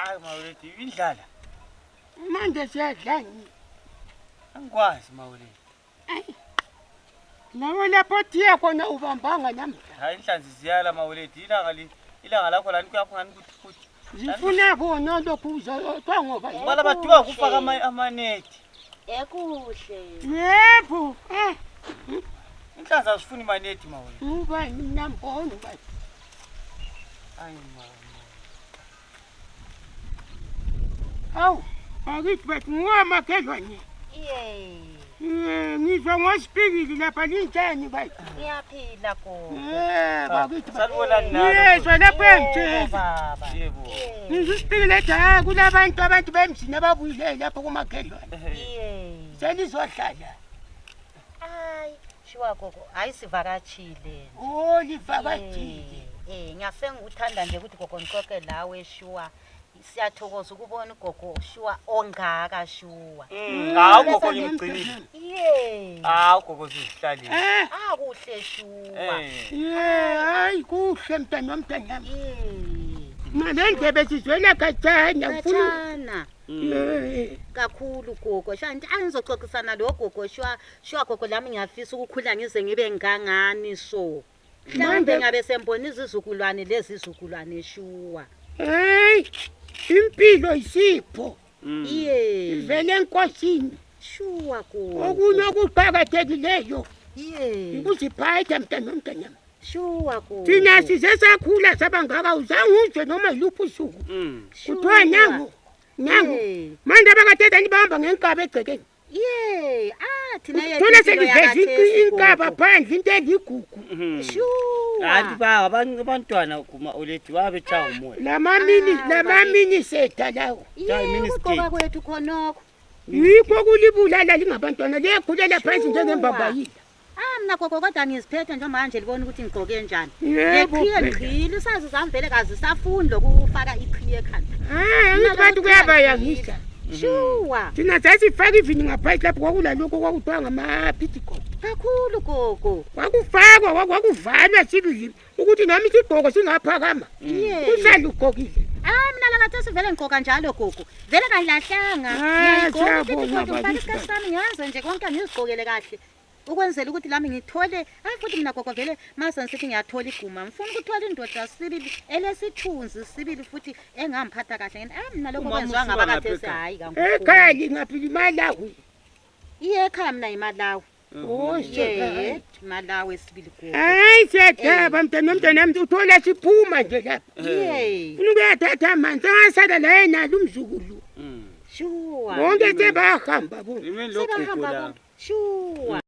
Hayi mawethu indlala. Manje siyadlala. Angikwazi mawethu. Nawe lapho thiya khona ubambanga namhla. Hayi inhlanzi ziyala mawethu ilanga lakho lani kuyapho ngani kuthi. Zifuna bona lokhu uzotwa ngoba. Bala bathiwa kufaka amanethi. Ekuhle. Yebo. Inhlanzi azifuni manethi mawethu. Uba nambona ba. Hayi mawethu. Awu, akithi bathi ngoma kedlwane. Ngizwa ngoSipikili lapha lintshani bayi. Ngiyaphila ko. Bakithi. Salibonani nalo. Yezwa lapho engitshela. Baba. Yebo. Ngizwa uSipikili ethi kulabantu bemzini ababuyile lapho kumakhelwane. Selizodlala. Hayi, shiwa gogo, ayisivakatshile. Oh, livakatshile. Ngiyase ngikuthanda nje ukuthi gogo ngixoxe lawe shiwa. Siyathokoza ukubona ugogo shiwa ongaka shiwa. Hawu gogo ngigcinile. Hawu gogo sizihlalile. Kuhle shiwa. Hayi kuhle mntanyami. Malendlebe sizwela kancane ngifuna. Kakhulu gogo. Shanti angizoxoxisana lo gogo shiwa gogo lami ngiyafisa ukukhula ngize ngibe ngangani so. Mhlawumbe ngabe sembona izizukulwane lezi izizukulwane shiwa. Hey, impilo isipho. Ivele enkosini. Shuwa gogo. Okunye okuqhakathekileyo. Ukuziphatha mntanyami. Shuwa gogo. Thina size sakhula sabangaka uzange uzwe noma yiluphi usuku. Kuthiwa nangu. Manje abakathetha nibahamba ngenkaba egcekeni. Thina yethu seliveze inkaba phandle into eligugu. Shuwa. Kanti abantwana kuma olethi babetshaya umoya. Lamamini setha lawo. Kugoba kwethu khonokho. Yikho kulibulala lingabantwana liyakhulela phansi njengembambayila. Mina gogo kodwa ngiziphethe nje manje libona ukuthi ngigcoke njani. Leqhiye ngqili isazi zamvele kazi safunda lokufaka iqhiye ekhanda. Ngithi bantu kuyabayangisa. Shuwa. Thina sasifaka ivini ngaphansi lapho kwakulalokho kwakuthiwa ngama-petticoat. Kakhulu gogo. Kwakufakwa kwakuvalwa sibili ukuthi nami isigqoko singaphakama. Kusale ugqokile. Mina lakathi sivele ngigqoka njalo gogo. Vele kayilahlanga. Ngiyayigqoka ngifaka isikhathi sami ngiyazi nje konke ngizigqokele kahle. Ukwenzela ukuthi lami ngithole futhi mina gogo vele mase ngisithi ngiyathola iguma ngifuna ukuthola indoda sibili elesithunzi sibili futhi engangiphatha kahle mina lokho kwenziwa ngabakade hayi kankulu ekhaya ngaphi imalawi ekhaya mina imalawi Malawi sibili gogo hayi siyadaba mntanami uthola siphuma nje lapha ufuna ukuyathatha amanzi angasala la yenalo umzukulu shuwa bonke sebahamba bo shuwa